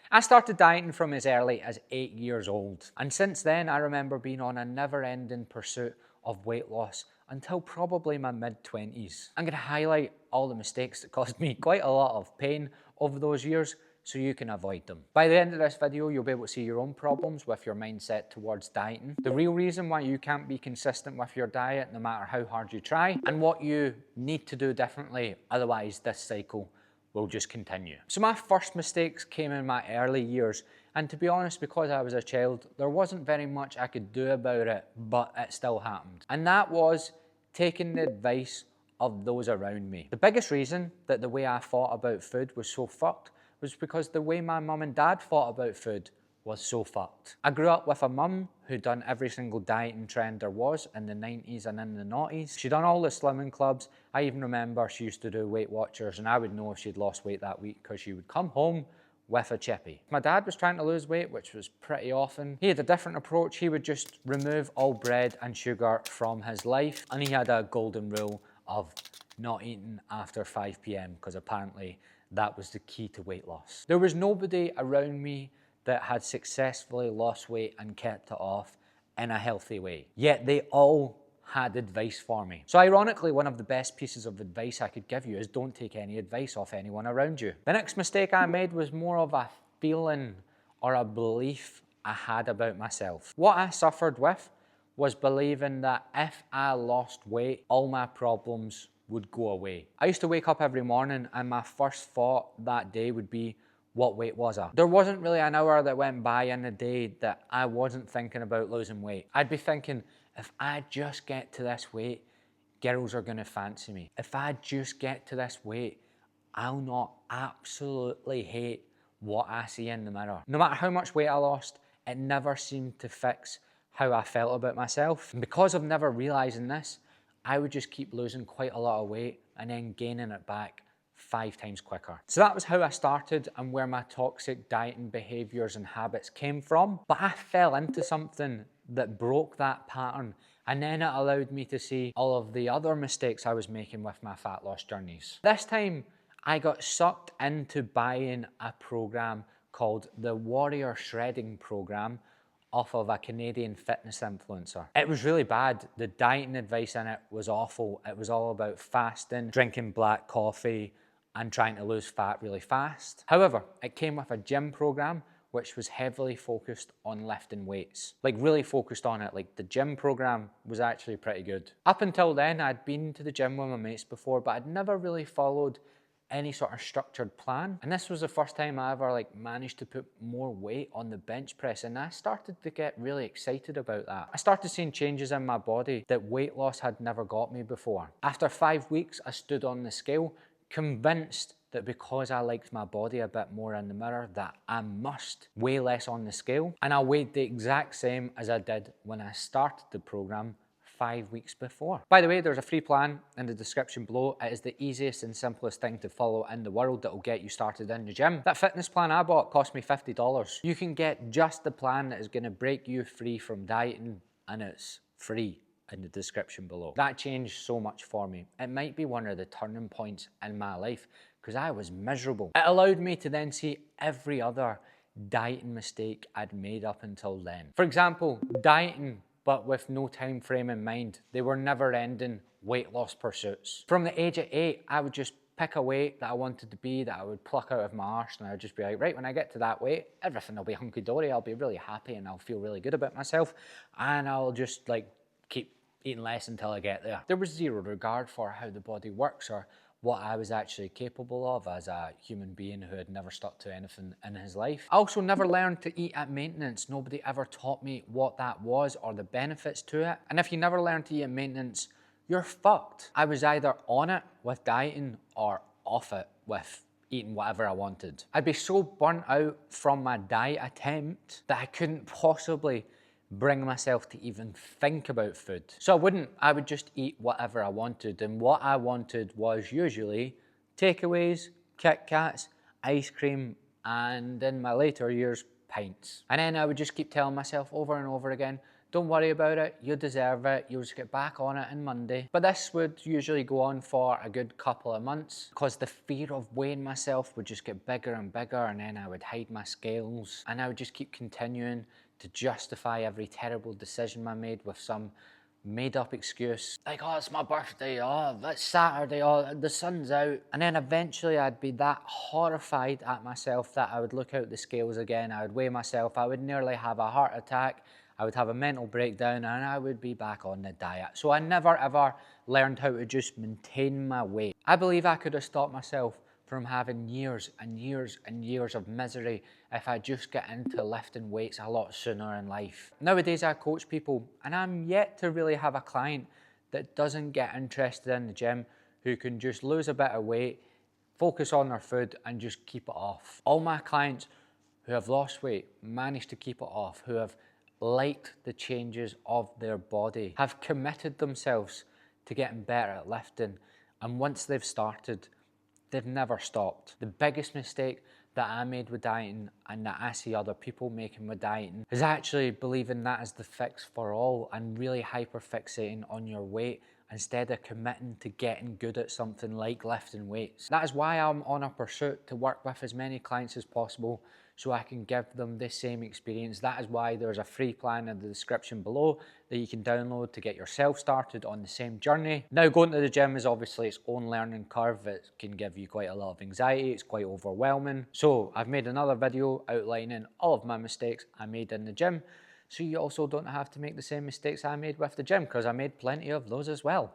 I started dieting from as early as 8 years old, and since then I remember being on a never-ending pursuit of weight loss until probably my mid-20s. I'm going to highlight all the mistakes that caused me quite a lot of pain over those years so you can avoid them. By the end of this video, you'll be able to see your own problems with your mindset towards dieting, the real reason why you can't be consistent with your diet no matter how hard you try, and what you need to do differently, otherwise this cycle will just continue. So my first mistakes came in my early years, and to be honest, because I was a child, there wasn't very much I could do about it, but it still happened. And that was taking the advice of those around me. The biggest reason that the way I thought about food was so fucked was because the way my mum and dad thought about food was so fucked. I grew up with a mum who'd done every single dieting trend there was in the 90s and in the noughties. She'd done all the slimming clubs. I even remember she used to do Weight Watchers, and I would know if she'd lost weight that week because she would come home with a chippy. My dad was trying to lose weight, which was pretty often. He had a different approach. He would just remove all bread and sugar from his life, and he had a golden rule of not eating after 5 p.m. because apparently that was the key to weight loss. There was nobody around me that had successfully lost weight and kept it off in a healthy way. Yet they all had advice for me. So ironically, one of the best pieces of advice I could give you is don't take any advice off anyone around you. The next mistake I made was more of a feeling or a belief I had about myself. What I suffered with was believing that if I lost weight, all my problems would go away. I used to wake up every morning and my first thought that day would be, what weight was I? There wasn't really an hour that went by in the day that I wasn't thinking about losing weight. I'd be thinking, if I just get to this weight, girls are gonna fancy me. If I just get to this weight, I'll not absolutely hate what I see in the mirror. No matter how much weight I lost, it never seemed to fix how I felt about myself. And because of never realizing this, I would just keep losing quite a lot of weight and then gaining it back 5 times quicker. So that was how I started and where my toxic dieting behaviors and habits came from. But I fell into something that broke that pattern, and then it allowed me to see all of the other mistakes I was making with my fat loss journeys. This time, I got sucked into buying a program called the Warrior Shredding Program off of a Canadian fitness influencer. It was really bad. The dieting advice in it was awful. It was all about fasting, drinking black coffee, and trying to lose fat really fast. However, it came with a gym program which was heavily focused on lifting weights. Like really focused on it. Like the gym program was actually pretty good. Up until then, I'd been to the gym with my mates before, but I'd never really followed any sort of structured plan. And this was the first time I ever managed to put more weight on the bench press, and I started to get really excited about that. I started seeing changes in my body that weight loss had never got me before. After 5 weeks, I stood on the scale, convinced that because I liked my body a bit more in the mirror, that I must weigh less on the scale. And I weighed the exact same as I did when I started the program 5 weeks before. By the way, there's a free plan in the description below. It is the easiest and simplest thing to follow in the world that will get you started in the gym. That fitness plan I bought cost me $50. You can get just the plan that is going to break you free from dieting, and it's free in the description below. That changed so much for me. It might be one of the turning points in my life because I was miserable. It allowed me to then see every other dieting mistake I'd made up until then. For example, dieting but with no time frame in mind. They were never ending weight loss pursuits. From the age of 8, I would just pick a weight that I wanted to be, that I would pluck out of my arse, and I would just be like, right, when I get to that weight, everything will be hunky-dory, I'll be really happy and I'll feel really good about myself, and I'll just keep eating less until I get there. There was zero regard for how the body works or what I was actually capable of as a human being who had never stuck to anything in his life. I also never learned to eat at maintenance. Nobody ever taught me what that was or the benefits to it. And if you never learn to eat at maintenance, you're fucked. I was either on it with dieting or off it with eating whatever I wanted. I'd be so burnt out from my diet attempt that I couldn't possibly bring myself to even think about food. So I would just eat whatever I wanted, and what I wanted was usually takeaways, Kit Kats, ice cream, and in my later years, pints. And then I would just keep telling myself over and over again Don't worry about it, you deserve it, you'll just get back on it on Monday. But this would usually go on for a good couple of months because the fear of weighing myself would just get bigger and bigger, and then I would hide my scales and I would just keep continuing to justify every terrible decision I made with some made up excuse like, oh, it's my birthday, oh, it's Saturday, oh, the sun's out. And then eventually I'd be that horrified at myself that I would look out the scales again, I would weigh myself, I would nearly have a heart attack, I would have a mental breakdown, and I would be back on the diet. So I never ever learned how to just maintain my weight. I believe I could have stopped myself from having years and years and years of misery if I just get into lifting weights a lot sooner in life. Nowadays I coach people, and I'm yet to really have a client that doesn't get interested in the gym, who can just lose a bit of weight, focus on their food and just keep it off. All my clients who have lost weight, managed to keep it off, who have liked the changes of their body, have committed themselves to getting better at lifting, and once they've started, they've never stopped. The biggest mistake that I made with dieting, and that I see other people making with dieting, is actually believing that is the fix for all and really hyper fixating on your weight instead of committing to getting good at something like lifting weights. That is why I'm on a pursuit to work with as many clients as possible so I can give them the same experience. That is why there's a free plan in the description below that you can download to get yourself started on the same journey. Now, going to the gym is obviously its own learning curve. It can give you quite a lot of anxiety, it's quite overwhelming. So I've made another video outlining all of my mistakes I made in the gym, so you also don't have to make the same mistakes I made with the gym, because I made plenty of those as well.